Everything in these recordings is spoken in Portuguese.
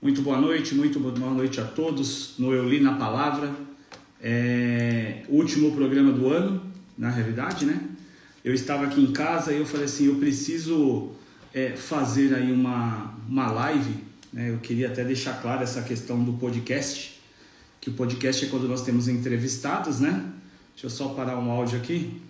Muito boa noite a todos no Eu Li na Palavra, último programa do ano, na realidade, né? Eu estava aqui em casa e eu falei assim, eu preciso fazer aí uma live, né? Eu queria até deixar claro essa questão do podcast, que o podcast é quando nós temos entrevistados, né? Deixa eu só parar um áudio aqui.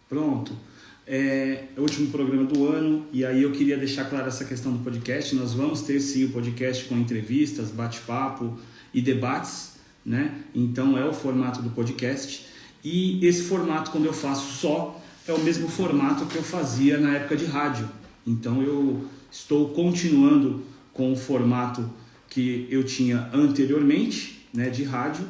Pronto. É o último programa do ano e aí eu queria deixar clara essa questão do podcast. Nós vamos ter sim o podcast com entrevistas, bate-papo e debates, né? Então é o formato do podcast e esse formato, quando eu faço só, é o mesmo formato que eu fazia na época de rádio. Então eu estou continuando com o formato que eu tinha anteriormente, né, de rádio,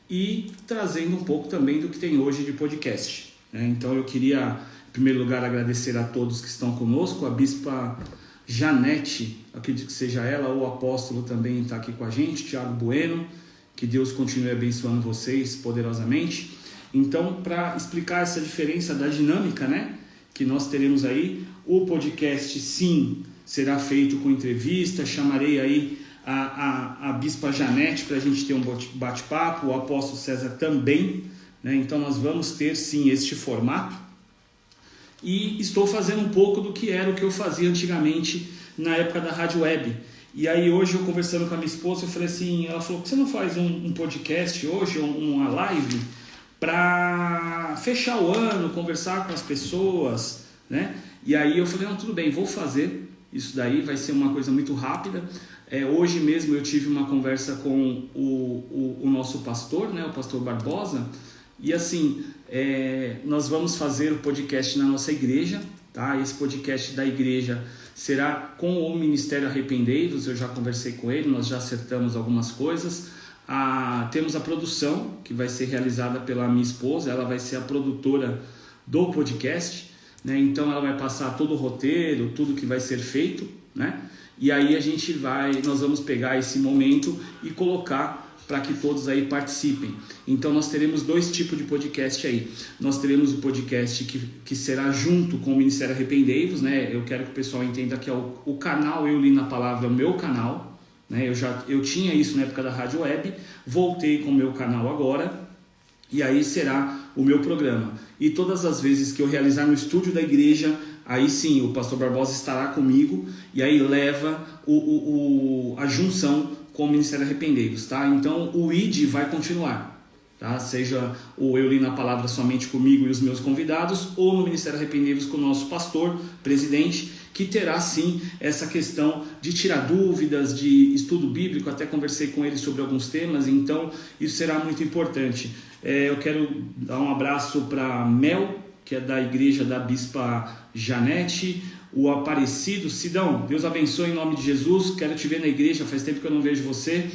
e trazendo um pouco também do que tem hoje de podcast, né? Então eu queria, em primeiro lugar, agradecer a todos que estão conosco. A Bispa Janete, acredito que seja ela, ou o apóstolo também está aqui com a gente, Tiago Bueno, que Deus continue abençoando vocês poderosamente. Então, para explicar essa diferença da dinâmica, né, que nós teremos aí, o podcast sim será feito com entrevista, chamarei aí a Bispa Janete para a gente ter um bate-papo, o apóstolo César também, né? Então nós vamos ter sim este formato. E estou fazendo um pouco do que era o que eu fazia antigamente na época da rádio web. E aí hoje eu conversando com a minha esposa, eu falei assim, ela falou, você não faz um podcast hoje, uma live, para fechar o ano, conversar com as pessoas, né? E aí eu falei, não, tudo bem, vou fazer, isso daí vai ser uma coisa muito rápida. Hoje mesmo eu tive uma conversa com o nosso pastor, né, o pastor Barbosa, e assim, nós vamos fazer o podcast na nossa igreja, tá? Esse podcast da igreja será com o Ministério Arrependei-vos. Eu já conversei com ele, nós já acertamos algumas coisas. Temos a produção, que vai ser realizada pela minha esposa, ela vai ser a produtora do podcast, né? Então ela vai passar todo o roteiro, tudo que vai ser feito, né? E aí nós vamos pegar esse momento e colocar para que todos aí participem. Então nós teremos dois tipos de podcast aí. Nós teremos o podcast que será junto com o Ministério Arrependei-vos, né? Eu quero que o pessoal entenda que é o canal Eu Li na Palavra, é o meu canal, né? Eu tinha isso na época da rádio web, voltei com o meu canal agora, e aí será o meu programa. E todas as vezes que eu realizar no estúdio da igreja, aí sim o pastor Barbosa estará comigo, e aí leva a junção com o Ministério Arrependei-vos, tá? Então o ID vai continuar, tá? Seja o Eu Li na Palavra somente comigo e os meus convidados, ou no Ministério Arrependei-vos com o nosso pastor, presidente, que terá sim essa questão de tirar dúvidas, de estudo bíblico. Até conversei com ele sobre alguns temas, então isso será muito importante. Eu quero dar um abraço para Mel, que é da igreja da Bispa Janete, o Aparecido. Sidão, Deus abençoe em nome de Jesus, quero te ver na igreja, faz tempo que eu não vejo você.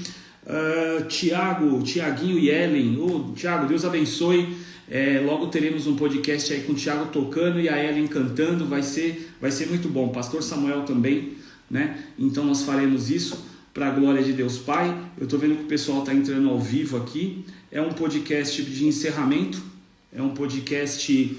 Tiaguinho e Ellen, Tiago, Deus abençoe. Logo teremos um podcast aí com o Tiago tocando e a Ellen cantando, vai ser muito bom. Pastor Samuel também, né? Então nós faremos isso para a glória de Deus Pai. Eu estou vendo que o pessoal está entrando ao vivo aqui. É um podcast de encerramento, é um podcast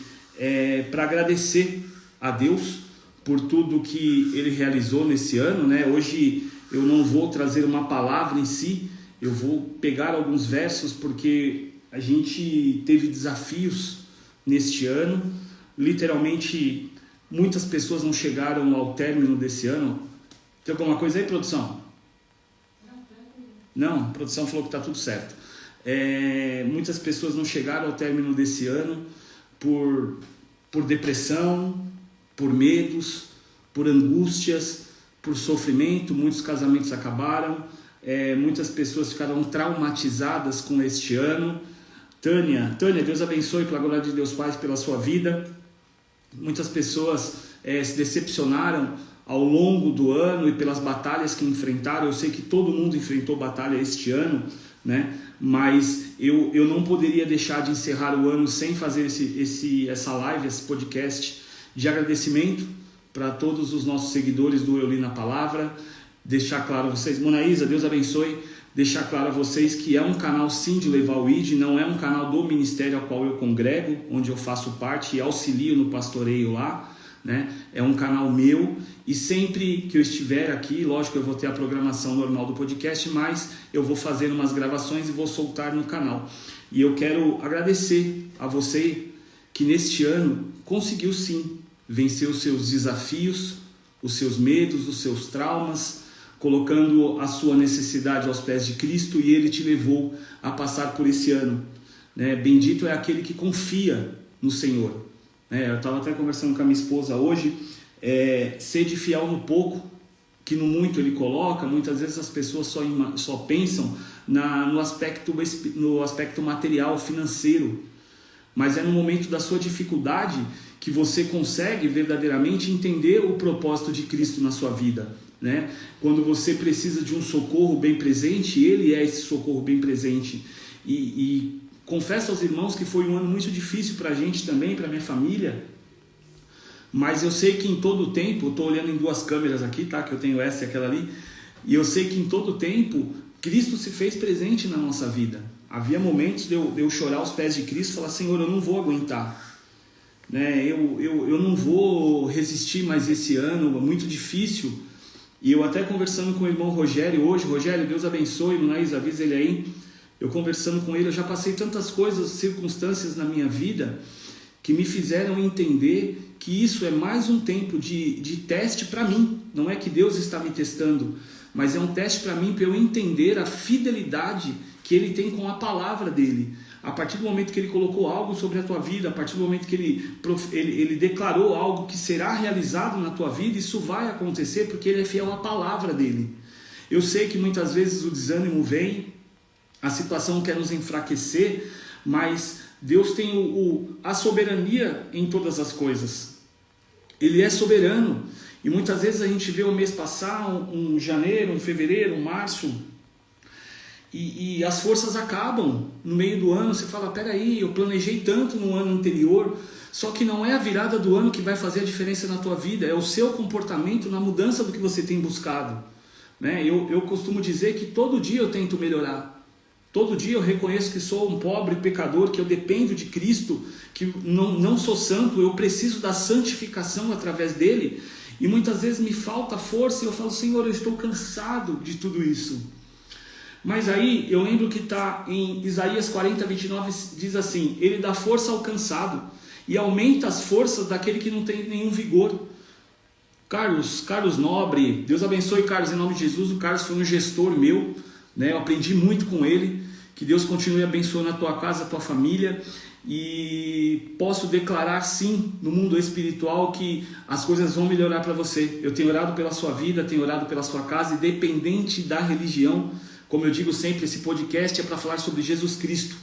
para agradecer a Deus por tudo que Ele realizou nesse ano, né? Hoje eu não vou trazer uma palavra em si, eu vou pegar alguns versos porque a gente teve desafios neste ano. Literalmente, muitas pessoas não chegaram ao término desse ano. Tem alguma coisa aí, produção? Não, a produção falou que está tudo certo. Muitas pessoas não chegaram ao término desse ano por depressão, por medos, por angústias, por sofrimento. Muitos casamentos acabaram, muitas pessoas ficaram traumatizadas com este ano. Tânia, Deus abençoe pela glória de Deus Pai pela sua vida. Muitas pessoas se decepcionaram ao longo do ano e pelas batalhas que enfrentaram. Eu sei que todo mundo enfrentou batalha este ano, né? Mas eu não poderia deixar de encerrar o ano sem fazer essa live, esse podcast de agradecimento para todos os nossos seguidores do Eu Li na Palavra. Deixar claro a vocês, Monaísa, Deus abençoe, deixar claro a vocês que é um canal sim de levar o ID, não é um canal do ministério ao qual eu congrego, onde eu faço parte e auxilio no pastoreio lá, né? É um canal meu e sempre que eu estiver aqui, lógico, eu vou ter a programação normal do podcast, mas eu vou fazer umas gravações e vou soltar no canal. E eu quero agradecer a você que neste ano conseguiu sim vencer os seus desafios, os seus medos, os seus traumas, colocando a sua necessidade aos pés de Cristo, e Ele te levou a passar por esse ano, né? Bendito é aquele que confia no Senhor. Eu estava até conversando com a minha esposa hoje, sede fiel no pouco, que no muito Ele coloca. Muitas vezes as pessoas só pensam no aspecto material, financeiro, mas é no momento da sua dificuldade que você consegue verdadeiramente entender o propósito de Cristo na sua vida, né? Quando você precisa de um socorro bem presente, Ele é esse socorro bem presente. E confesso aos irmãos que foi um ano muito difícil para a gente também, para minha família, mas eu sei que em todo o tempo, eu estou olhando em duas câmeras aqui, tá? Que eu tenho essa e aquela ali, e eu sei que em todo o tempo Cristo se fez presente na nossa vida. Havia momentos de eu chorar aos pés de Cristo e falar: Senhor, eu não vou aguentar, né? Eu não vou resistir mais esse ano, é muito difícil. E eu até conversando com o irmão Rogério hoje, Rogério, Deus abençoe, Lunaís, avisa ele aí. Eu conversando com ele, eu já passei tantas coisas, circunstâncias na minha vida que me fizeram entender que isso é mais um tempo de teste para mim. Não é que Deus está me testando, mas é um teste para mim, para eu entender a fidelidade que Ele tem com a palavra dEle. A partir do momento que Ele colocou algo sobre a tua vida, a partir do momento que Ele declarou algo que será realizado na tua vida, isso vai acontecer porque Ele é fiel à palavra dEle. Eu sei que muitas vezes o desânimo vem, a situação quer nos enfraquecer, mas Deus tem a soberania em todas as coisas. Ele é soberano. E muitas vezes a gente vê o mês passar, um janeiro, um fevereiro, um março, e as forças acabam no meio do ano. Você fala: peraí, eu planejei tanto no ano anterior. Só que não é a virada do ano que vai fazer a diferença na tua vida, é o seu comportamento na mudança do que você tem buscado, né? Eu costumo dizer que todo dia eu tento melhorar. Todo dia eu reconheço que sou um pobre pecador, que eu dependo de Cristo, que não sou santo, eu preciso da santificação através dele. E muitas vezes me falta força e eu falo: Senhor, eu estou cansado de tudo isso. Mas aí eu lembro que está em Isaías 40, 29, diz assim: Ele dá força ao cansado e aumenta as forças daquele que não tem nenhum vigor. Carlos Nobre, Deus abençoe Carlos em nome de Jesus. O Carlos foi um gestor meu, né? Eu aprendi muito com ele. Que Deus continue abençoando a tua casa, a tua família. E posso declarar sim, no mundo espiritual, que as coisas vão melhorar para você. Eu tenho orado pela sua vida, tenho orado pela sua casa, independente da religião. Como eu digo sempre, esse podcast é para falar sobre Jesus Cristo.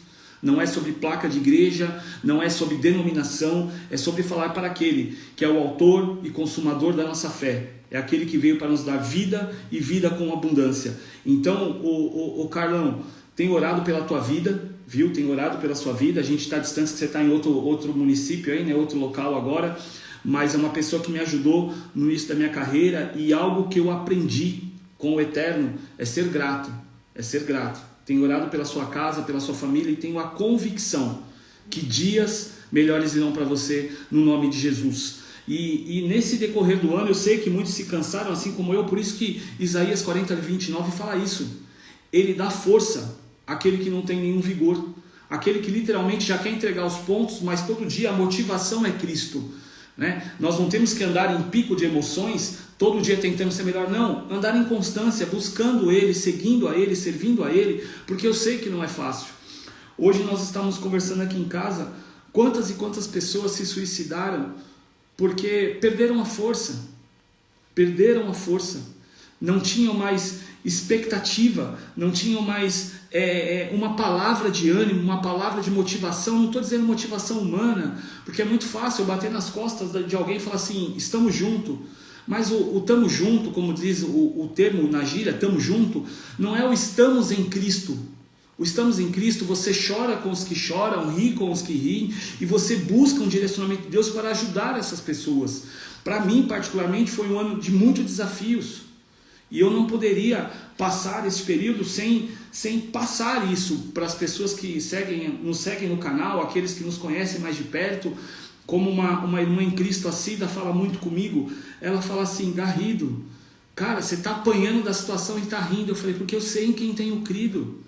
Não é sobre placa de igreja, não é sobre denominação, é sobre falar para aquele que é o autor e consumador da nossa fé. É aquele que veio para nos dar vida e vida com abundância. Então, o Carlão, tenho orado pela tua vida, viu? Tenho orado pela sua vida. A gente está à distância, que você está em outro município aí, né? Outro local agora, mas é uma pessoa que me ajudou no início da minha carreira, e algo que eu aprendi com o Eterno é ser grato. É ser grato. Tenho orado pela sua casa, pela sua família, e tenho a convicção que dias melhores virão para você no nome de Jesus. E nesse decorrer do ano, eu sei que muitos se cansaram, assim como eu, por isso que Isaías 40, 29 fala isso. Ele dá força àquele que não tem nenhum vigor, aquele que literalmente já quer entregar os pontos, mas todo dia a motivação é Cristo, né? Nós não temos que andar em pico de emoções, todo dia tentando ser melhor, não. Andar em constância, buscando Ele, seguindo a Ele, servindo a Ele, porque eu sei que não é fácil. Hoje nós estamos conversando aqui em casa, quantas e quantas pessoas se suicidaram porque perderam a força, não tinham mais expectativa, não tinham mais uma palavra de ânimo, uma palavra de motivação. Não estou dizendo motivação humana, porque é muito fácil eu bater nas costas de alguém e falar assim: estamos juntos. Mas o estamos junto, como diz o termo na gíria, estamos junto, não é o estamos em Cristo. O estamos em Cristo, você chora com os que choram, ri com os que riem, e você busca um direcionamento de Deus para ajudar essas pessoas. Para mim, particularmente, foi um ano de muitos desafios. E eu não poderia passar esse período sem passar isso para as pessoas que nos seguem no canal, aqueles que nos conhecem mais de perto. Como uma irmã em Cristo, a Cida, fala muito comigo, ela fala assim: Garrido, cara, você está apanhando da situação e está rindo. Eu falei: porque eu sei em quem tenho crido.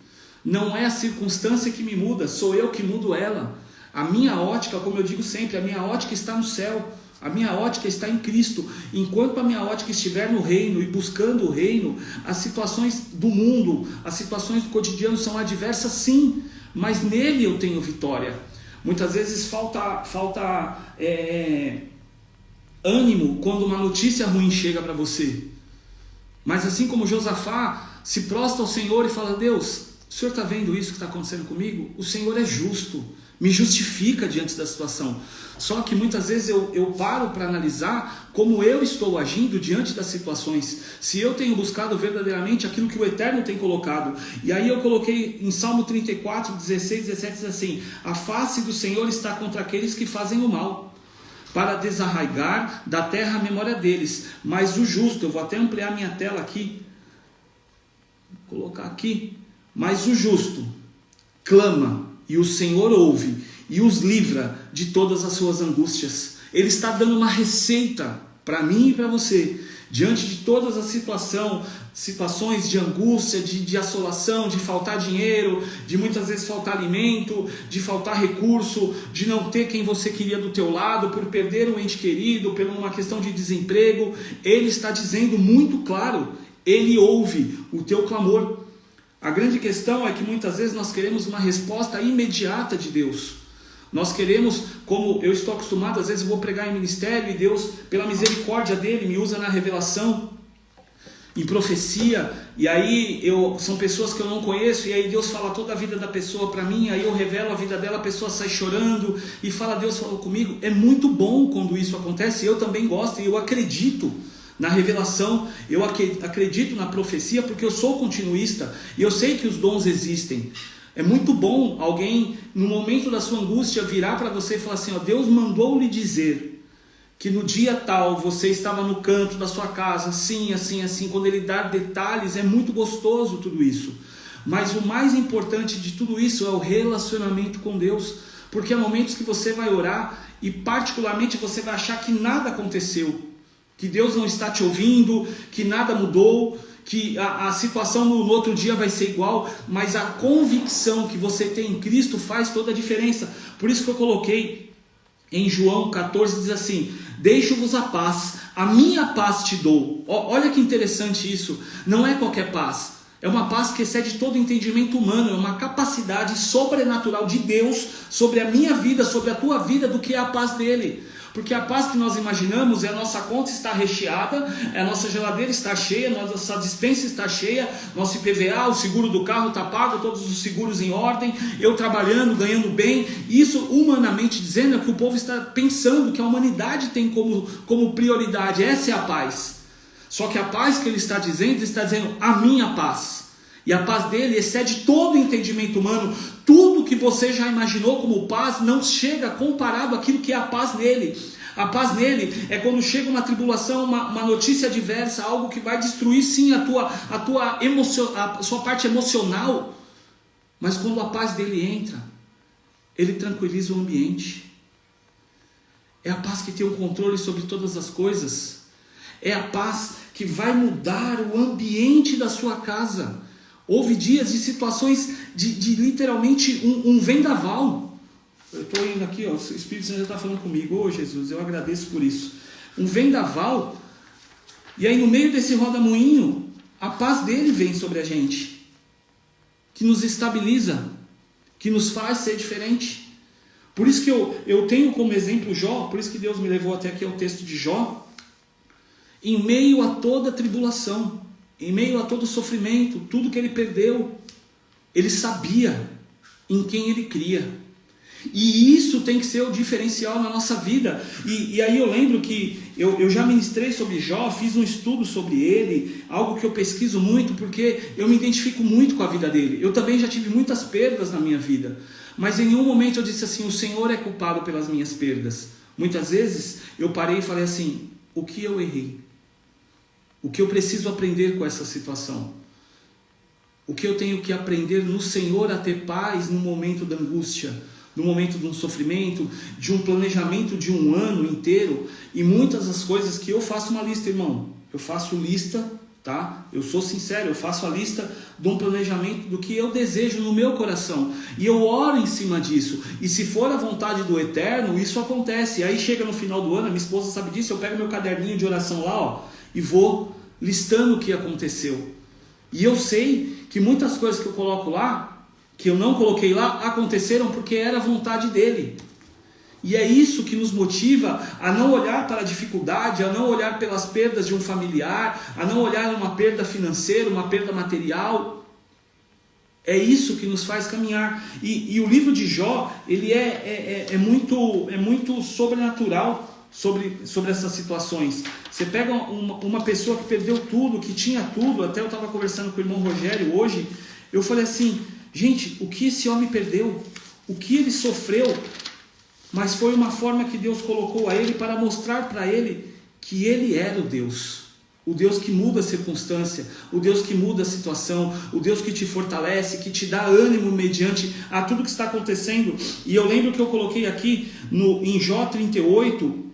Não é a circunstância que me muda, sou eu que mudo ela. A minha ótica, como eu digo sempre, a minha ótica está no céu. A minha ótica está em Cristo. Enquanto a minha ótica estiver no reino e buscando o reino, as situações do mundo, as situações do cotidiano são adversas, sim, mas nele eu tenho vitória. Muitas vezes falta ânimo quando uma notícia ruim chega para você. Mas assim como Josafá se prostra ao Senhor e fala: Deus, o Senhor está vendo isso que está acontecendo comigo? O Senhor é justo, me justifica diante da situação. Só que muitas vezes eu paro para analisar como eu estou agindo diante das situações. Se eu tenho buscado verdadeiramente aquilo que o Eterno tem colocado. E aí eu coloquei em Salmo 34, 16, 17, diz assim: a face do Senhor está contra aqueles que fazem o mal, para desarraigar da terra a memória deles. Mas o justo, eu vou até ampliar minha tela aqui, vou colocar aqui. Mas o justo clama, e o Senhor ouve, e os livra de todas as suas angústias. Ele está dando uma receita para mim e para você, diante de todas as situações de angústia, de assolação, de faltar dinheiro, de muitas vezes faltar alimento, de faltar recurso, de não ter quem você queria do teu lado, por perder um ente querido, por uma questão de desemprego. Ele está dizendo muito claro, Ele ouve o teu clamor. A grande questão é que muitas vezes nós queremos uma resposta imediata de Deus. Nós queremos, como eu estou acostumado, às vezes eu vou pregar em ministério e Deus, pela misericórdia dele, me usa na revelação, em profecia, e aí são pessoas que eu não conheço, e aí Deus fala toda a vida da pessoa para mim, aí eu revelo a vida dela, a pessoa sai chorando e fala: Deus falou comigo. É muito bom quando isso acontece, eu também gosto e eu acredito na revelação, eu acredito na profecia, porque eu sou continuista e eu sei que os dons existem. É muito bom alguém, no momento da sua angústia, virar para você e falar assim: ó, Deus mandou lhe dizer que no dia tal você estava no canto da sua casa, assim, assim, assim. Quando ele dá detalhes, é muito gostoso tudo isso. Mas o mais importante de tudo isso é o relacionamento com Deus, porque há momentos que você vai orar e particularmente você vai achar que nada aconteceu, que Deus não está te ouvindo, que nada mudou, que a situação no outro dia vai ser igual, mas a convicção que você tem em Cristo faz toda a diferença. Por isso que eu coloquei em João 14, diz assim: deixo-vos a paz, a minha paz te dou. Olha que interessante isso, não é qualquer paz, é uma paz que excede todo entendimento humano, é uma capacidade sobrenatural de Deus sobre a minha vida, sobre a tua vida, do que é a paz dele. Porque a paz que nós imaginamos é a nossa conta está recheada, a nossa geladeira está cheia, nossa despensa está cheia, nosso IPVA, o seguro do carro está pago, todos os seguros em ordem, eu trabalhando, ganhando bem. Isso, humanamente dizendo, é o que o povo está pensando, que a humanidade tem como prioridade. Essa é a paz. Só que a paz que ele está dizendo a minha paz. E a paz dele excede todo o entendimento humano. Tudo que você já imaginou como paz não chega comparado àquilo que é a paz nele. A paz nele é quando chega uma tribulação, uma notícia adversa, algo que vai destruir sim a sua parte emocional. Mas quando a paz dele entra, ele tranquiliza o ambiente. É a paz que tem o controle sobre todas as coisas. É a paz que vai mudar o ambiente da sua casa. Houve dias de situações de literalmente um vendaval. Eu estou indo aqui, ó, o Espírito Santo já está falando comigo. Ô Jesus, eu agradeço por isso. Um vendaval. E aí no meio desse rodamuinho, a paz dele vem sobre a gente, que nos estabiliza, que nos faz ser diferente. Por isso que eu tenho como exemplo Jó, por isso que Deus me levou até aqui ao texto de Jó. Em meio a toda tribulação, em meio a todo sofrimento, tudo que ele perdeu, ele sabia em quem ele cria. E isso tem que ser o diferencial na nossa vida. E aí eu lembro que eu já ministrei sobre Jó, fiz um estudo sobre ele, algo que eu pesquiso muito, porque eu me identifico muito com a vida dele. Eu também já tive muitas perdas na minha vida, mas em nenhum momento eu disse assim: o Senhor é culpado pelas minhas perdas. Muitas vezes eu parei e falei assim: o que eu errei? O que eu preciso aprender com essa situação? O que eu tenho que aprender no Senhor a ter paz no momento da angústia? no momento de um sofrimento, de um planejamento de um ano inteiro, e muitas das coisas que eu faço uma lista, irmão, eu faço lista, tá? Eu sou sincero, eu faço a lista de um planejamento do que eu desejo no meu coração, e eu oro em cima disso, e se for a vontade do Eterno, isso acontece. E aí chega no final do ano, a minha esposa sabe disso, eu pego meu caderninho de oração lá, ó, e vou listando o que aconteceu, e eu sei que muitas coisas que eu coloco lá, que eu não coloquei lá, aconteceram porque era a vontade dele. E é isso que nos motiva a não olhar para a dificuldade, a não olhar pelas perdas de um familiar, a não olhar uma perda financeira, uma perda material. É isso que nos faz caminhar. E o livro de Jó, ele é muito sobrenatural sobre essas situações. Você pega uma pessoa que perdeu tudo, que tinha tudo, até eu estava conversando com o irmão Rogério hoje, eu falei assim, gente, o que esse homem perdeu, o que ele sofreu, mas foi uma forma que Deus colocou a ele para mostrar para ele que ele era o Deus que muda a circunstância, o Deus que muda a situação, o Deus que te fortalece, que te dá ânimo mediante a tudo que está acontecendo. E eu lembro que eu coloquei aqui em Jó 38,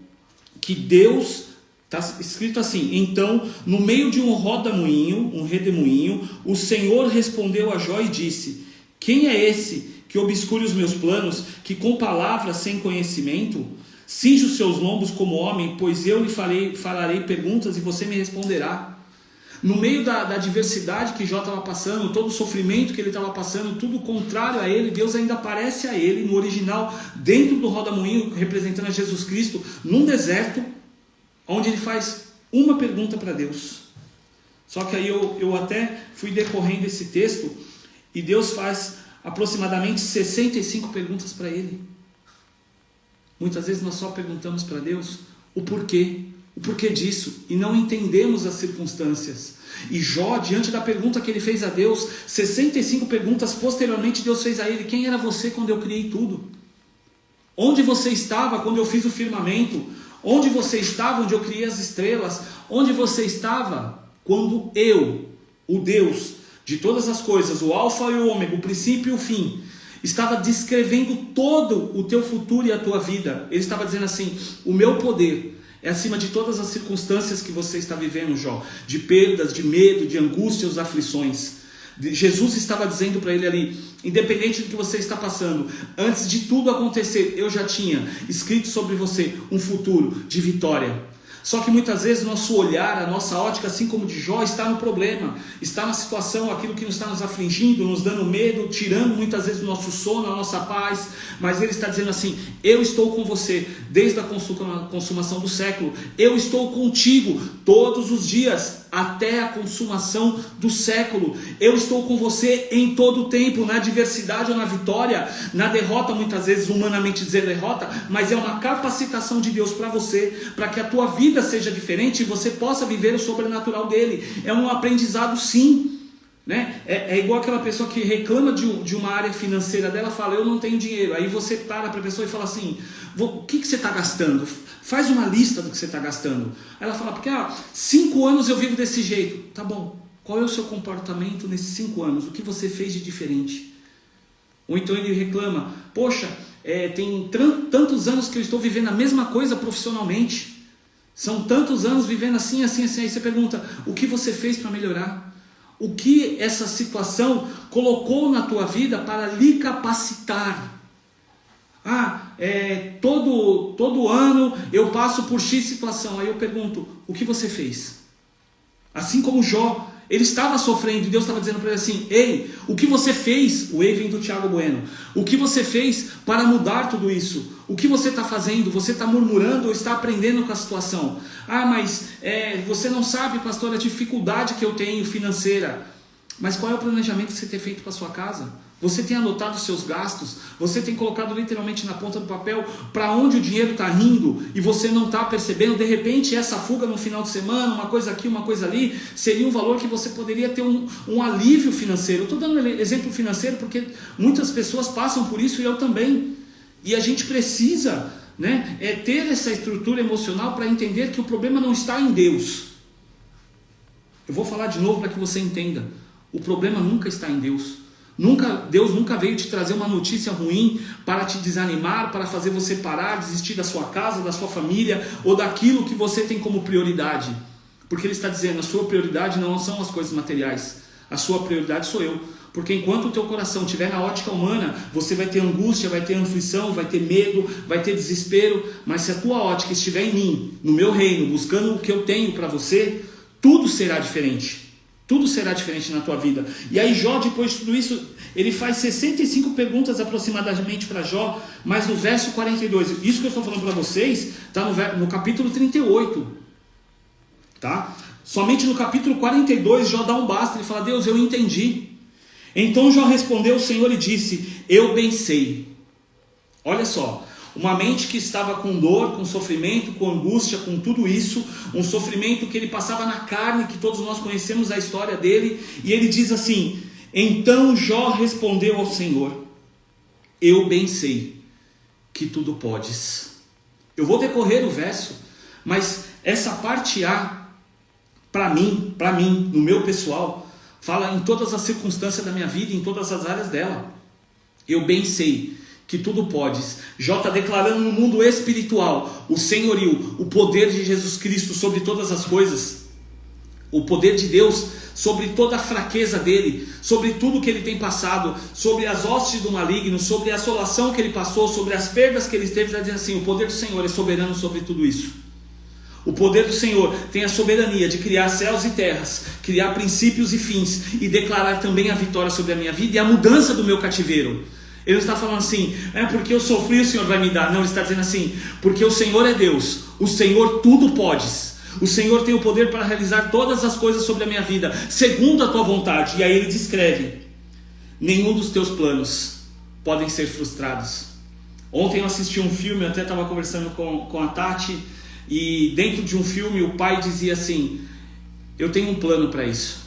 que Deus, está escrito assim, então, no meio de um rodamuinho, um redemoinho, o Senhor respondeu a Jó e disse, quem é esse que obscure os meus planos, que com palavras sem conhecimento, cinge os seus lombos como homem, pois eu lhe farei perguntas e você me responderá. No meio da adversidade que Jó estava passando, todo o sofrimento que ele estava passando, tudo contrário a ele, Deus ainda aparece a ele, no original, dentro do rodamuinho, representando a Jesus Cristo, num deserto, onde ele faz uma pergunta para Deus. Só que aí eu até fui decorrendo esse texto, e Deus faz aproximadamente 65 perguntas para ele. Muitas vezes nós só perguntamos para Deus o porquê disso, e não entendemos as circunstâncias. E Jó, diante da pergunta que ele fez a Deus, 65 perguntas posteriormente Deus fez a ele, quem era você quando eu criei tudo? Onde você estava quando eu fiz o firmamento? Onde você estava onde eu criei as estrelas? Onde você estava quando eu, o Deus de todas as coisas, o alfa e o ômega, o princípio e o fim, estava descrevendo todo o teu futuro e a tua vida? Ele estava dizendo assim, o meu poder é acima de todas as circunstâncias que você está vivendo, Jó, de perdas, de medo, de angústias, aflições. Jesus estava dizendo para ele ali, independente do que você está passando, antes de tudo acontecer, eu já tinha escrito sobre você um futuro de vitória. Só que muitas vezes nosso olhar, a nossa ótica, assim como de Jó, está no problema, está na situação, aquilo que está nos afligindo, nos dando medo, tirando muitas vezes o nosso sono, a nossa paz. Mas ele está dizendo assim, eu estou com você desde a consumação do século, eu estou contigo todos os dias, até a consumação do século. Eu estou com você em todo o tempo, na adversidade ou na vitória, na derrota, muitas vezes humanamente dizer derrota, mas é uma capacitação de Deus para você, para que a tua vida seja diferente e você possa viver o sobrenatural dele. É um aprendizado, sim, né? É igual aquela pessoa que reclama de uma área financeira dela, fala, eu não tenho dinheiro. Aí você para a pessoa e fala assim, o que você está gastando? Faz uma lista do que você está gastando. Aí ela fala, porque 5 anos eu vivo desse jeito. Tá bom, qual é o seu comportamento nesses 5 anos? O que você fez de diferente? Ou então ele reclama, poxa, tem tantos anos que eu estou vivendo a mesma coisa profissionalmente. São tantos anos vivendo assim, assim, assim. Aí você pergunta, o que você fez para melhorar? O que essa situação colocou na tua vida para lhe capacitar? Todo ano eu passo por X situação. Aí eu pergunto, o que você fez? Assim como Jó, ele estava sofrendo e Deus estava dizendo para ele assim, ei, o que você fez? O ei vem do Thiago Bueno. O que você fez para mudar tudo isso? O que você está fazendo? Você está murmurando ou está aprendendo com a situação? Mas você não sabe, pastor, a dificuldade que eu tenho financeira. Mas qual é o planejamento que você tem feito para a sua casa? Você tem anotado os seus gastos? Você tem colocado literalmente na ponta do papel para onde o dinheiro está indo e você não está percebendo? De repente essa fuga no final de semana, uma coisa aqui, uma coisa ali, seria um valor que você poderia ter um alívio financeiro. Eu estou dando exemplo financeiro porque muitas pessoas passam por isso e eu também. E a gente precisa, né, ter essa estrutura emocional para entender que o problema não está em Deus. Eu vou falar de novo para que você entenda. O problema nunca está em Deus. Deus nunca veio te trazer uma notícia ruim para te desanimar, para fazer você parar, desistir da sua casa, da sua família ou daquilo que você tem como prioridade. Porque Ele está dizendo, a sua prioridade não são as coisas materiais, a sua prioridade sou eu. Porque enquanto o teu coração estiver na ótica humana, você vai ter angústia, vai ter aflição, vai ter medo, vai ter desespero. Mas se a tua ótica estiver em mim, no meu reino, buscando o que eu tenho para você, tudo será diferente. Tudo será diferente na tua vida. E aí Jó, depois de tudo isso, ele faz 65 perguntas aproximadamente para Jó, mas no verso 42, isso que eu estou falando para vocês, está no capítulo 38. Tá? Somente no capítulo 42, Jó dá um basta, ele fala, Deus, eu entendi. Então Jó respondeu ao Senhor e disse, eu bem sei. Olha só. Uma mente que estava com dor, com sofrimento, com angústia, com tudo isso, um sofrimento que ele passava na carne, que todos nós conhecemos a história dele, e ele diz assim, então Jó respondeu ao Senhor, eu bem sei que tudo podes. Eu vou decorrer o verso, mas essa parte A, para mim, no meu pessoal, fala em todas as circunstâncias da minha vida, em todas as áreas dela. Eu bem sei que tudo podes. Jó está declarando no mundo espiritual o senhorio, o poder de Jesus Cristo sobre todas as coisas, o poder de Deus sobre toda a fraqueza dele, sobre tudo que ele tem passado, sobre as hostes do maligno, sobre a assolação que ele passou, sobre as perdas que ele teve. Está dizendo assim, o poder do Senhor é soberano sobre tudo isso. O poder do Senhor tem a soberania de criar céus e terras, criar princípios e fins, e declarar também a vitória sobre a minha vida e a mudança do meu cativeiro. Ele não está falando assim, porque eu sofri, o Senhor vai me dar. Não, ele está dizendo assim, porque o Senhor é Deus, o Senhor tudo podes. O Senhor tem o poder para realizar todas as coisas sobre a minha vida, segundo a tua vontade. E aí ele descreve, nenhum dos teus planos podem ser frustrados. Ontem eu assisti um filme, eu até estava conversando com a Tati, e dentro de um filme o pai dizia assim, eu tenho um plano para isso.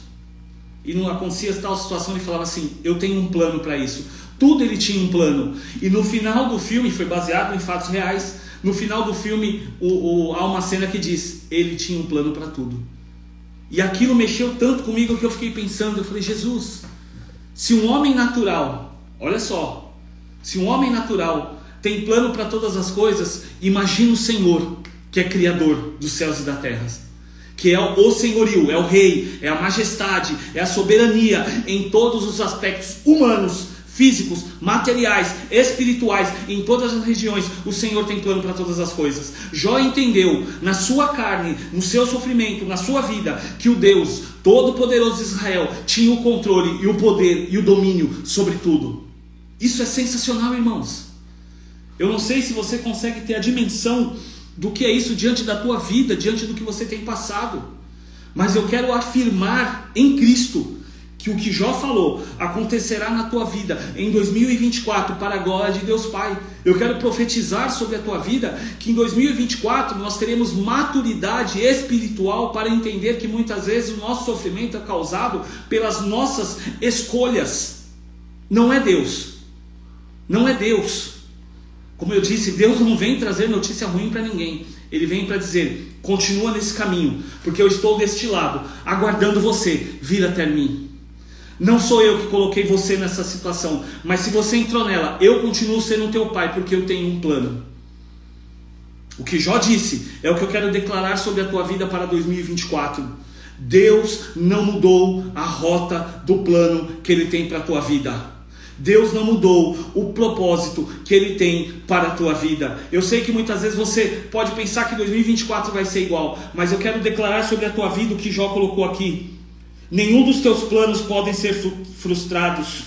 E não acontecia tal situação, ele falava assim, eu tenho um plano para isso. Tudo ele tinha um plano. E no final do filme, foi baseado em fatos reais, no final do filme há uma cena que diz, ele tinha um plano para tudo. E aquilo mexeu tanto comigo que eu fiquei pensando, eu falei, Jesus, se um homem natural, olha só, se um homem natural tem plano para todas as coisas, imagina o Senhor, que é criador dos céus e da terra, que é o senhorio, é o rei, é a majestade, é a soberania em todos os aspectos humanos, físicos, materiais, espirituais, em todas as regiões. O Senhor tem plano para todas as coisas. Jó entendeu na sua carne, no seu sofrimento, na sua vida, que o Deus Todo-Poderoso de Israel tinha o controle e o poder e o domínio sobre tudo. Isso é sensacional, irmãos. Eu não sei se você consegue ter a dimensão do que é isso diante da tua vida, diante do que você tem passado, mas eu quero afirmar em Cristo que o que Jó falou acontecerá na tua vida em 2024 para a glória de Deus Pai. Eu quero profetizar sobre a tua vida que em 2024 nós teremos maturidade espiritual para entender que muitas vezes o nosso sofrimento é causado pelas nossas escolhas. Não é Deus. Não é Deus. Como eu disse, Deus não vem trazer notícia ruim para ninguém. Ele vem para dizer, continua nesse caminho, porque eu estou deste lado, aguardando você vir até mim. Não sou eu que coloquei você nessa situação, mas se você entrou nela, eu continuo sendo teu pai, porque eu tenho um plano. O que Jó disse é o que eu quero declarar sobre a tua vida para 2024. Deus não mudou a rota do plano que Ele tem para a tua vida. Deus não mudou o propósito que Ele tem para a tua vida. Eu sei que muitas vezes você pode pensar que 2024 vai ser igual, mas eu quero declarar sobre a tua vida o que Jó colocou aqui. Nenhum dos teus planos podem ser frustrados.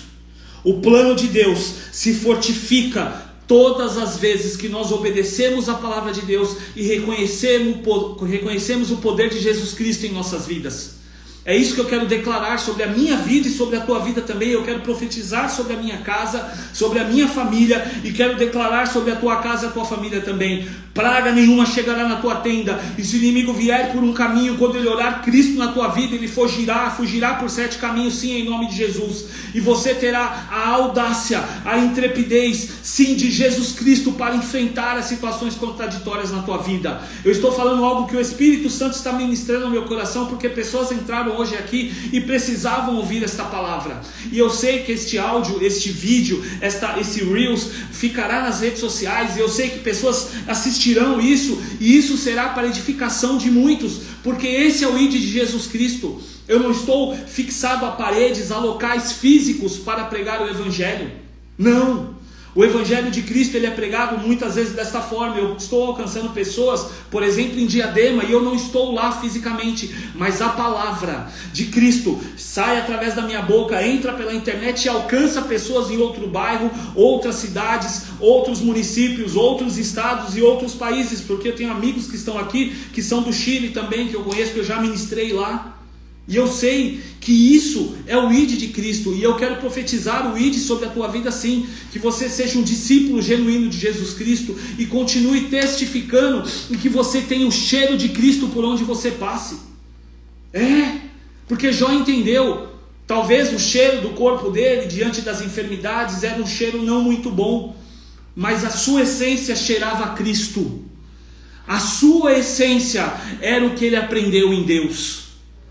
O plano de Deus se fortifica todas as vezes que nós obedecemos a palavra de Deus e reconhecemos o poder de Jesus Cristo em nossas vidas. É isso que eu quero declarar sobre a minha vida e sobre a tua vida também. Eu quero profetizar sobre a minha casa, sobre a minha família, e quero declarar sobre a tua casa e a tua família também. Praga nenhuma chegará na tua tenda, e se o inimigo vier por um caminho, quando ele orar Cristo na tua vida, ele fugirá por 7 caminhos, sim, em nome de Jesus. E você terá a audácia, a intrepidez, sim, de Jesus Cristo para enfrentar as situações contraditórias na tua vida. Eu estou falando algo que o Espírito Santo está ministrando no meu coração, porque pessoas entraram hoje aqui e precisavam ouvir esta palavra. E eu sei que este áudio, este vídeo, esse Reels ficará nas redes sociais, e eu sei que pessoas assistirão isso, e isso será para edificação de muitos, porque esse é o ID de Jesus Cristo. Eu não estou fixado a paredes, a locais físicos para pregar o Evangelho. Não. O Evangelho de Cristo, ele é pregado muitas vezes desta forma. Eu estou alcançando pessoas, por exemplo, em Diadema, e eu não estou lá fisicamente, mas a palavra de Cristo sai através da minha boca, entra pela internet e alcança pessoas em outro bairro, outras cidades, outros municípios, outros estados e outros países, porque eu tenho amigos que estão aqui, que são do Chile também, que eu conheço, que eu já ministrei lá. E eu sei que isso é o ID de Cristo, e eu quero profetizar o ID sobre a tua vida sim, que você seja um discípulo genuíno de Jesus Cristo e continue testificando, e que você tenha o cheiro de Cristo por onde você passe. Porque Jó entendeu, talvez o cheiro do corpo dele diante das enfermidades era um cheiro não muito bom, mas a sua essência cheirava a Cristo. A sua essência era o que ele aprendeu em Deus.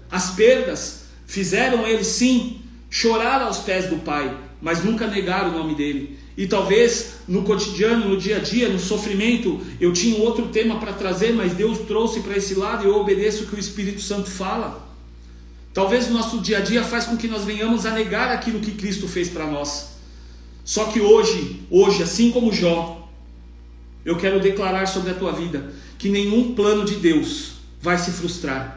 As perdas fizeram ele sim chorar aos pés do Pai, mas nunca negar o nome dele. E talvez no cotidiano, no dia a dia, no sofrimento, eu tinha um outro tema para trazer, mas Deus trouxe para esse lado e eu obedeço o que o Espírito Santo fala. Talvez o nosso dia a dia faz com que nós venhamos a negar aquilo que Cristo fez para nós. Só que hoje, assim como Jó, eu quero declarar sobre a tua vida que nenhum plano de Deus vai se frustrar.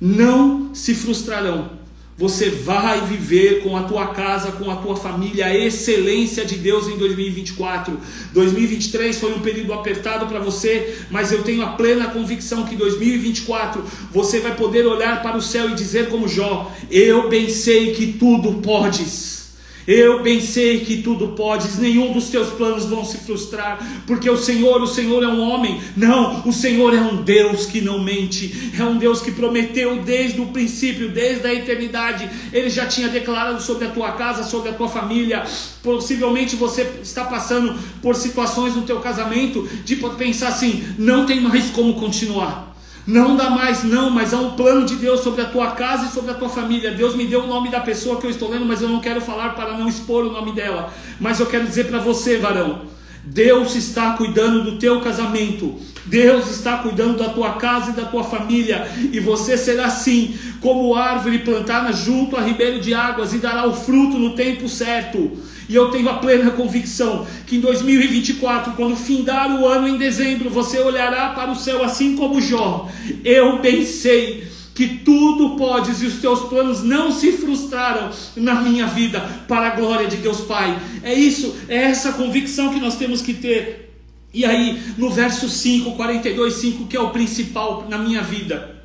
Não se frustrarão. Você vai viver com a tua casa, com a tua família, a excelência de Deus em 2024. 2023 foi um período apertado para você, mas eu tenho a plena convicção que em 2024 você vai poder olhar para o céu e dizer como Jó: eu bem sei que tudo podes. Eu bem sei que tudo podes, nenhum dos teus planos vão se frustrar, porque o Senhor é um homem? Não, o Senhor é um Deus que não mente, é um Deus que prometeu desde o princípio, desde a eternidade. Ele já tinha declarado sobre a tua casa, sobre a tua família. Possivelmente você está passando por situações no teu casamento, de pensar assim: não tem mais como continuar. Não dá mais, não, mas há um plano de Deus sobre a tua casa e sobre a tua família. Deus me deu o nome da pessoa que eu estou lendo, mas eu não quero falar para não expor o nome dela. Mas eu quero dizer para você, varão, Deus está cuidando do teu casamento, Deus está cuidando da tua casa e da tua família, e você será assim, como árvore plantada junto a ribeiro de águas, e dará o fruto no tempo certo. E eu tenho a plena convicção que em 2024, quando findar o ano em dezembro, você olhará para o céu assim como Jó. Eu bem sei que tudo podes, e os teus planos não se frustraram na minha vida, para a glória de Deus Pai. É isso, é essa convicção que nós temos que ter. E aí, no verso 5, 42:5, que é o principal na minha vida: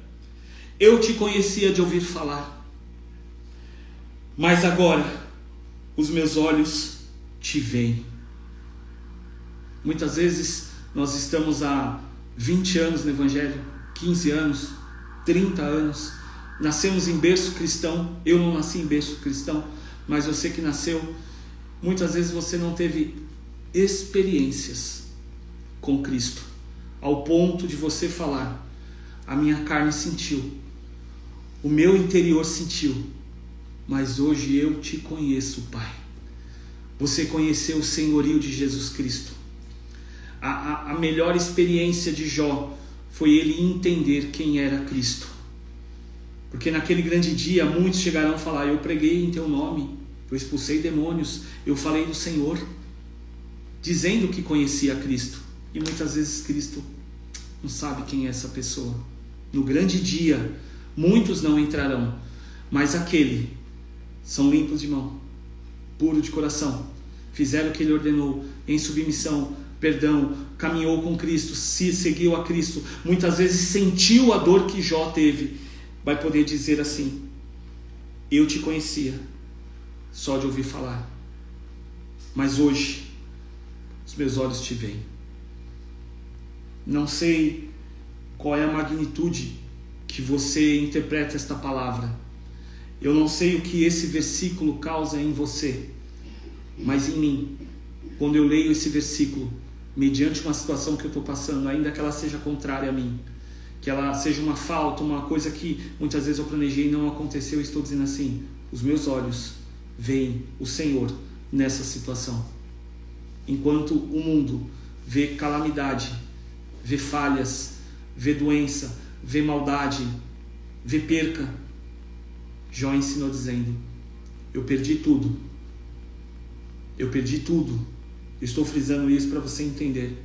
eu te conhecia de ouvir falar, mas agora os meus olhos te veem. Muitas vezes nós estamos há 20 anos no Evangelho, 15 anos, 30 anos, nascemos em berço cristão. Eu não nasci em berço cristão, mas você que nasceu, muitas vezes você não teve experiências com Cristo, ao ponto de você falar: a minha carne sentiu, o meu interior sentiu, mas hoje eu te conheço, Pai. Você conheceu o senhorio de Jesus Cristo. A melhor experiência de Jó foi ele entender quem era Cristo. Porque naquele grande dia muitos chegarão a falar: eu preguei em teu nome, eu expulsei demônios, eu falei do Senhor, dizendo que conhecia Cristo. E muitas vezes Cristo não sabe quem é essa pessoa. No grande dia muitos não entrarão, mas aquele são limpos de mão, puro de coração, fizeram o que ele ordenou, em submissão, perdão, caminhou com Cristo, se seguiu a Cristo, muitas vezes sentiu a dor que Jó teve, vai poder dizer assim: eu te conhecia só de ouvir falar, mas hoje os meus olhos te veem. Não sei qual é a magnitude que você interpreta esta palavra. Eu não sei o que esse versículo causa em você, mas em mim, quando eu leio esse versículo, mediante uma situação que eu estou passando, ainda que ela seja contrária a mim, que ela seja uma falta, uma coisa que muitas vezes eu planejei e não aconteceu. Estou dizendo assim, os meus olhos veem o Senhor nessa situação. Enquanto o mundo vê calamidade, vê falhas, vê doença, vê maldade, vê perca, Jó ensinou dizendo: eu perdi tudo. Eu perdi tudo. Estou frisando isso para você entender.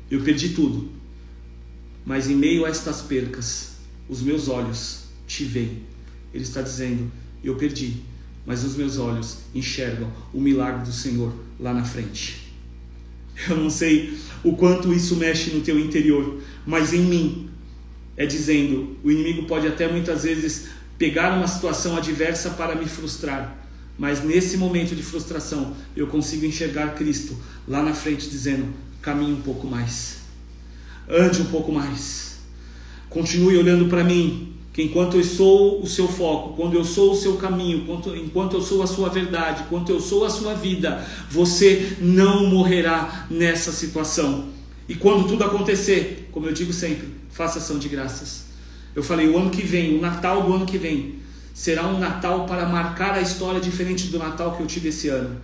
Eu perdi tudo. Mas em meio a estas percas, os meus olhos te veem. Ele está dizendo: eu perdi, mas os meus olhos enxergam o milagre do Senhor lá na frente. Eu não sei o quanto isso mexe no teu interior, mas em mim é dizendo: o inimigo pode até muitas vezes pegar uma situação adversa para me frustrar, mas nesse momento de frustração eu consigo enxergar Cristo lá na frente dizendo: caminhe um pouco mais, ande um pouco mais, continue olhando para mim, que enquanto eu sou o seu foco, quando eu sou o seu caminho, enquanto eu sou a sua verdade, enquanto eu sou a sua vida, você não morrerá nessa situação. E quando tudo acontecer, como eu digo sempre, faça ação de graças. Eu falei, o ano que vem, o Natal do ano que vem, será um Natal para marcar a história diferente do Natal que eu tive esse ano.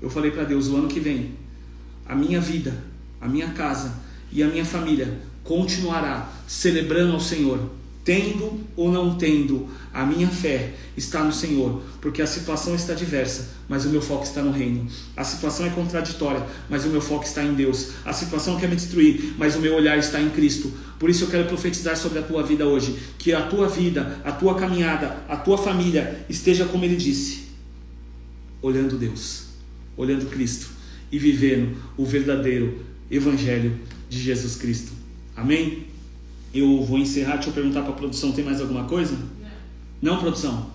Eu falei para Deus, o ano que vem, a minha vida, a minha casa e a minha família continuará celebrando ao Senhor, tendo ou não tendo, a minha fé está no Senhor, porque a situação está diversa, mas o meu foco está no reino. A situação é contraditória, mas o meu foco está em Deus. A situação quer me destruir, mas o meu olhar está em Cristo. Por isso eu quero profetizar sobre a tua vida hoje, que a tua vida, a tua caminhada, a tua família esteja como Ele disse, olhando Deus, olhando Cristo e vivendo o verdadeiro Evangelho de Jesus Cristo. Amém? Eu vou encerrar, deixa eu perguntar para a produção, tem mais alguma coisa? Não, produção?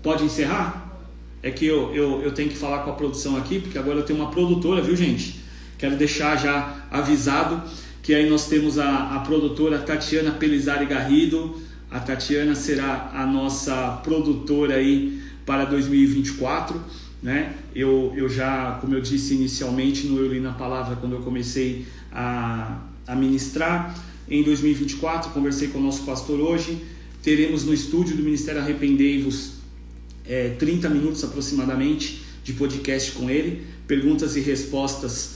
Pode encerrar? É que eu tenho que falar com a produção aqui, porque agora eu tenho uma produtora, viu, gente? Quero deixar já avisado que aí nós temos a produtora Tatiana Pelizari Garrido. A Tatiana será a nossa produtora aí para 2024, né? Eu já, como eu disse inicialmente no Eu Li na Palavra, quando eu comecei a ministrar, em 2024, conversei com o nosso pastor hoje, teremos no estúdio do Ministério Arrependei-vos 30 minutos aproximadamente de podcast com ele, perguntas e respostas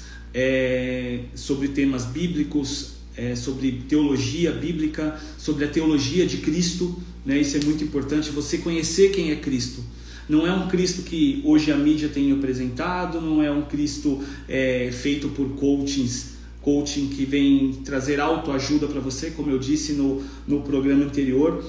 sobre temas bíblicos, sobre teologia bíblica, sobre a teologia de Cristo, né? Isso é muito importante, você conhecer quem é Cristo. Não é um Cristo que hoje a mídia tem apresentado, não é um Cristo feito por coaching que vem trazer autoajuda para você, como eu disse no programa anterior.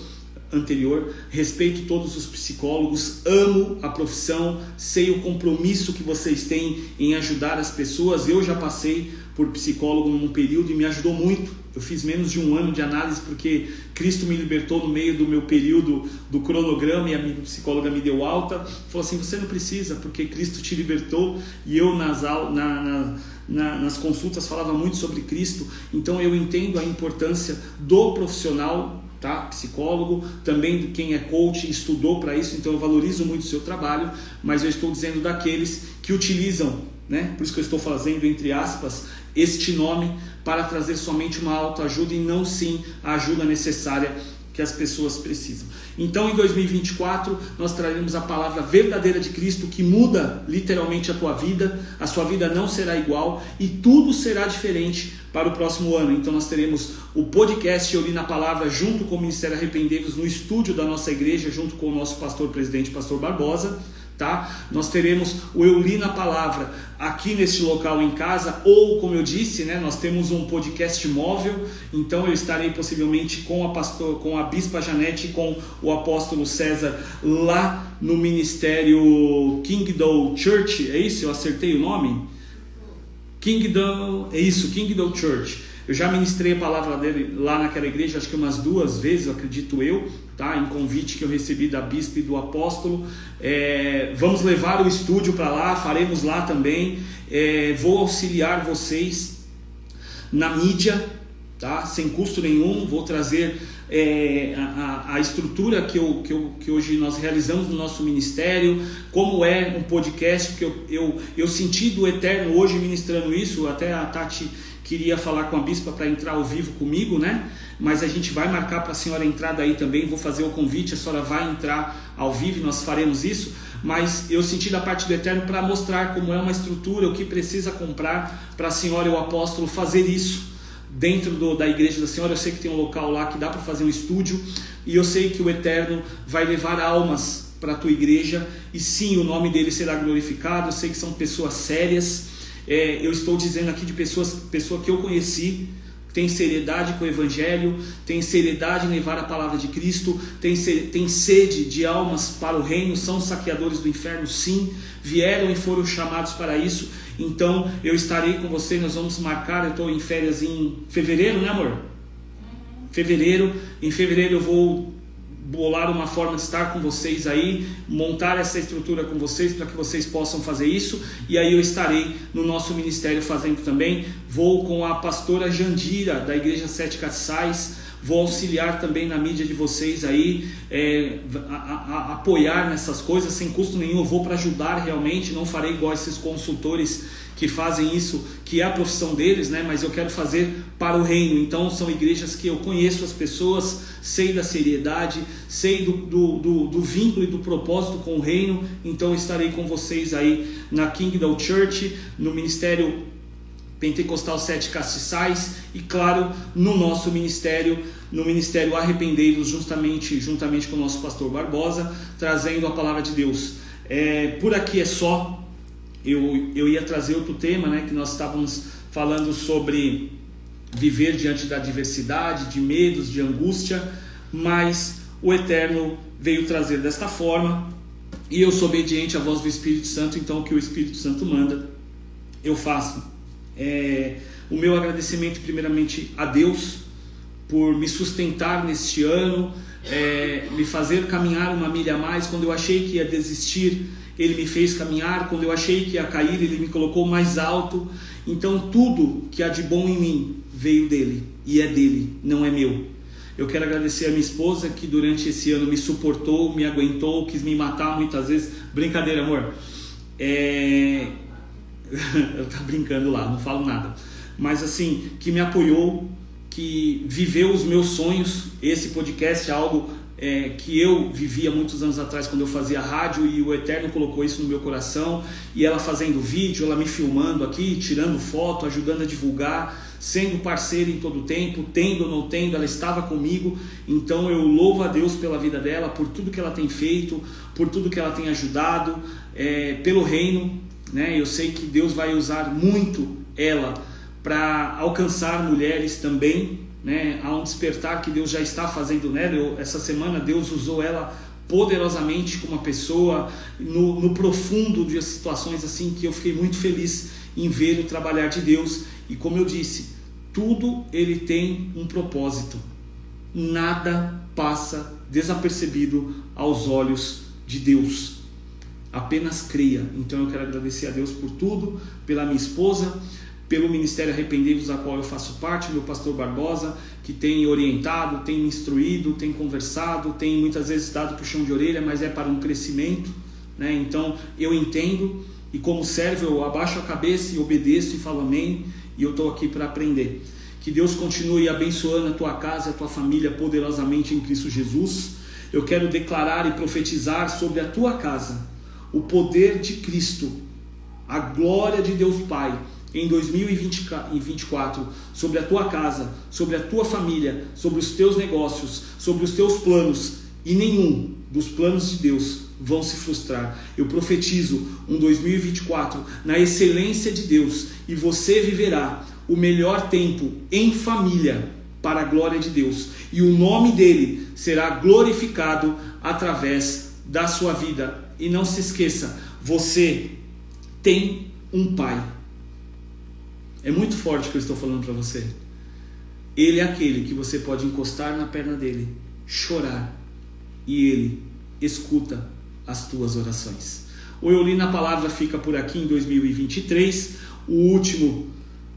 Respeito todos os psicólogos, amo a profissão, sei o compromisso que vocês têm em ajudar as pessoas. Eu já passei por psicólogo num período e me ajudou muito. Eu fiz menos de um ano de análise porque Cristo me libertou no meio do meu período do cronograma e a minha psicóloga me deu alta. Falou assim, você não precisa porque Cristo te libertou. E eu nas consultas falava muito sobre Cristo. Então eu entendo a importância do profissional, tá? Psicólogo, também quem é coach, estudou para isso, então eu valorizo muito o seu trabalho, mas eu estou dizendo daqueles que utilizam, né? Por isso que eu estou fazendo entre aspas este nome, para trazer somente uma autoajuda e não sim a ajuda necessária que as pessoas precisam. Então em 2024 nós traremos a palavra verdadeira de Cristo, que muda literalmente a tua vida. A sua vida não será igual e tudo será diferente para o próximo ano. Então nós teremos o podcast Eu Li na Palavra junto com o Ministério Arrependei-vos no estúdio da nossa igreja, junto com o nosso pastor presidente, pastor Barbosa, tá? Nós teremos o Eu Li na Palavra aqui neste local em casa, ou como eu disse, né, nós temos um podcast móvel. Então eu estarei possivelmente com a Bispa Janete e com o apóstolo César lá no Ministério Kingdom Church, é isso? Eu acertei o nome? Kingdom Church. Eu já ministrei a palavra dele lá naquela igreja, acho que umas 2 vezes, acredito eu, tá? Em convite que eu recebi da bispa e do apóstolo. Vamos levar o estúdio para lá, faremos lá também. Vou auxiliar vocês na mídia, tá? Sem custo nenhum. Vou trazer a estrutura que hoje nós realizamos no nosso ministério, como é um podcast, porque eu senti do Eterno hoje ministrando isso. Até a Tati, queria falar com a bispa para entrar ao vivo comigo, né? Mas a gente vai marcar para a senhora entrar daí também, vou fazer o convite, a senhora vai entrar ao vivo e nós faremos isso. Mas eu senti da parte do Eterno para mostrar como é uma estrutura, o que precisa comprar para a senhora e o apóstolo fazer isso dentro da igreja da senhora. Eu sei que tem um local lá que dá para fazer um estúdio, e eu sei que o Eterno vai levar almas para a tua igreja, e sim, o nome dele será glorificado. Eu sei que são pessoas sérias, eu estou dizendo aqui de pessoa que eu conheci, tem seriedade com o Evangelho, tem seriedade em levar a palavra de Cristo, tem sede de almas para o reino, são saqueadores do inferno, sim, vieram e foram chamados para isso. Então eu estarei com você, nós vamos marcar, eu estou em férias em fevereiro, né amor? Em fevereiro eu vou bolar uma forma de estar com vocês aí, montar essa estrutura com vocês para que vocês possam fazer isso, e aí eu estarei no nosso ministério fazendo também. Vou com a pastora Jandira da igreja Sete Castiçais, vou auxiliar também na mídia de vocês aí, apoiar nessas coisas sem custo nenhum. Eu vou para ajudar realmente, não farei igual esses consultores que fazem isso, que é a profissão deles, né? Mas eu quero fazer para o reino. Então são igrejas que eu conheço as pessoas, sei da seriedade, sei do vínculo e do propósito com o reino. Então estarei com vocês aí na Kingdom Church, no Ministério Pentecostal Sete Castiçais, e claro, no nosso ministério, no Ministério Arrependei-vos, juntamente com o nosso pastor Barbosa, trazendo a palavra de Deus. Por aqui é só. Eu ia trazer outro tema, né, que nós estávamos falando sobre viver diante da adversidade, de medos, de angústia, mas o Eterno veio trazer desta forma, e eu sou obediente à voz do Espírito Santo. Então o que o Espírito Santo manda, eu faço. O meu agradecimento primeiramente a Deus por me sustentar neste ano, me fazer caminhar uma milha a mais. Quando eu achei que ia desistir, Ele me fez caminhar. Quando eu achei que ia cair, Ele me colocou mais alto. Então tudo que há de bom em mim veio dEle, e é dEle, não é meu. Eu quero agradecer a minha esposa, que durante esse ano me suportou, me aguentou, quis me matar muitas vezes. Brincadeira, amor. Eu tô brincando lá, não falo nada. Mas assim, que me apoiou, que viveu os meus sonhos. Esse podcast é algo que eu vivia muitos anos atrás, quando eu fazia rádio, e o Eterno colocou isso no meu coração. E ela fazendo vídeo, ela me filmando aqui, tirando foto, ajudando a divulgar, sendo parceira em todo o tempo, tendo ou não tendo, ela estava comigo. Então eu louvo a Deus pela vida dela, por tudo que ela tem feito, por tudo que ela tem ajudado, pelo reino, né? Eu sei que Deus vai usar muito ela para alcançar mulheres também, né? Há um despertar que Deus já está fazendo nela. Essa semana Deus usou ela poderosamente como uma pessoa no profundo de situações assim, que eu fiquei muito feliz em ver o trabalhar de Deus. E como eu disse, tudo ele tem um propósito, nada passa desapercebido aos olhos de Deus, apenas creia. Então eu quero agradecer a Deus por tudo, pela minha esposa, pelo Ministério Arrependei-vos, a qual eu faço parte, meu pastor Barbosa, que tem orientado, tem me instruído, tem conversado, tem muitas vezes dado puxão de orelha, mas é para um crescimento, né? Então eu entendo, e como servo eu abaixo a cabeça e obedeço e falo amém, e eu estou aqui para aprender. Que Deus continue abençoando a tua casa e a tua família poderosamente em Cristo Jesus. Eu quero declarar e profetizar sobre a tua casa o poder de Cristo, a glória de Deus Pai em 2024, sobre a tua casa, sobre a tua família, sobre os teus negócios, sobre os teus planos, e nenhum dos planos de Deus vão se frustrar. Eu profetizo um 2024 na excelência de Deus, e você viverá o melhor tempo em família para a glória de Deus, e o nome dele será glorificado através da sua vida. E não se esqueça, você tem um pai. É muito forte o que eu estou falando para você. Ele é aquele que você pode encostar na perna dele, chorar, e ele escuta as tuas orações. O Eu Li na Palavra fica por aqui em 2023, o último,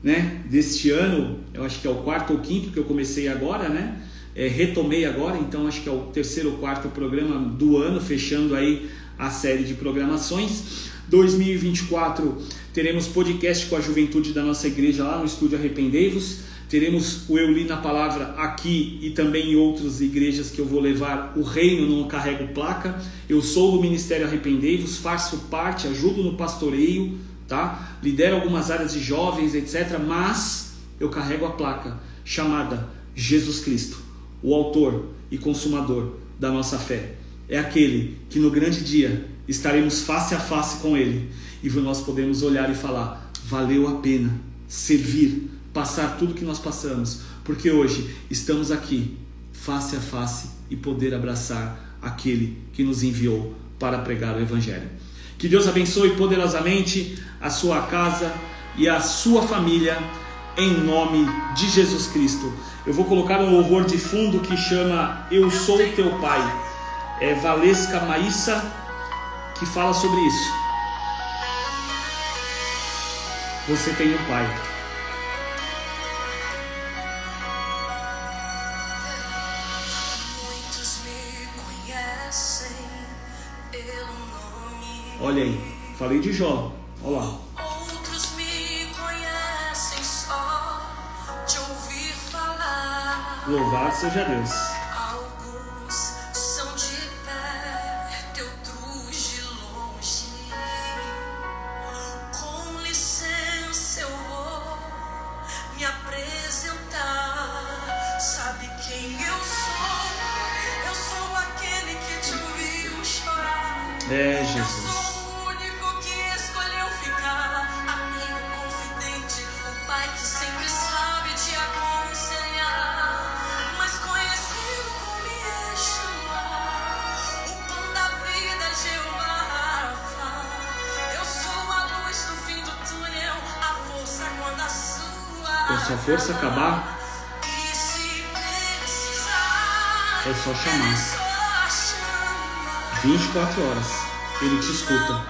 né, deste ano. Eu acho que é o quarto ou quinto que eu comecei agora, né? Retomei agora, então acho que é o terceiro ou quarto programa do ano, fechando aí a série de programações. 2024 teremos podcast com a juventude da nossa igreja lá no Estúdio Arrependei-vos. Teremos o Eu Li na Palavra aqui e também em outras igrejas que eu vou levar o reino, não carrego placa. Eu sou do Ministério Arrependei-vos, faço parte, ajudo no pastoreio, tá? Lidero algumas áreas de jovens, etc. Mas eu carrego a placa chamada Jesus Cristo, o autor e consumador da nossa fé. É aquele que no grande dia estaremos face a face com Ele e nós podemos olhar e falar: valeu a pena servir, passar tudo que nós passamos, porque hoje estamos aqui face a face e poder abraçar aquele que nos enviou para pregar o Evangelho. Que Deus abençoe poderosamente a sua casa e a sua família, em nome de Jesus Cristo. Eu vou colocar um louvor de fundo que chama Eu Sou Teu Pai. É Valesca Maíssa que fala sobre isso. Você tem um pai. Olha aí, falei de Jó, olha lá. Outros me conhecem só de ouvir falar. Louvado seja Deus. Alguns são de perto, outros de longe. Com licença eu vou me apresentar. Sabe quem eu sou? Eu sou aquele que te ouviu chorar. É, Jesus. Quando sua força acabar, é só chamar. 24 horas, Ele te escuta.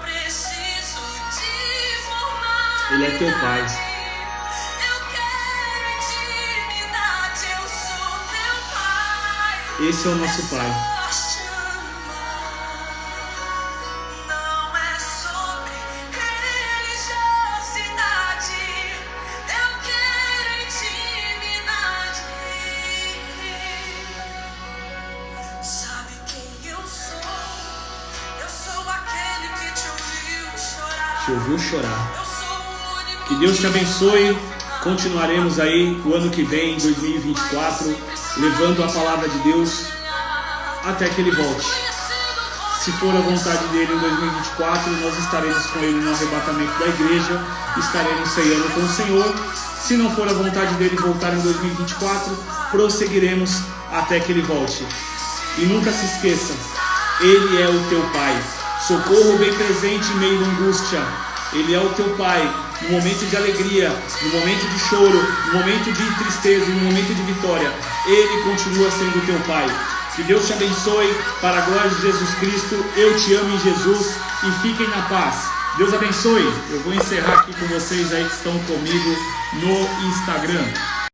Ele é teu Pai. Esse é o nosso Pai. Te ouviu chorar. Que Deus te abençoe. Continuaremos aí o ano que vem, 2024, levando a palavra de Deus até que Ele volte. Se for a vontade dEle em 2024, nós estaremos com Ele no arrebatamento da igreja, estaremos ceando com o Senhor. Se não for a vontade dEle voltar em 2024, prosseguiremos até que Ele volte. E nunca se esqueça, Ele é o teu Pai. Socorro bem presente em meio à angústia. Ele é o teu Pai, no momento de alegria, no momento de choro, no momento de tristeza e no momento de vitória. Ele continua sendo o teu Pai. Que Deus te abençoe, para a glória de Jesus Cristo. Eu te amo em Jesus e fiquem na paz. Deus abençoe. Eu vou encerrar aqui com vocês aí que estão comigo no Instagram.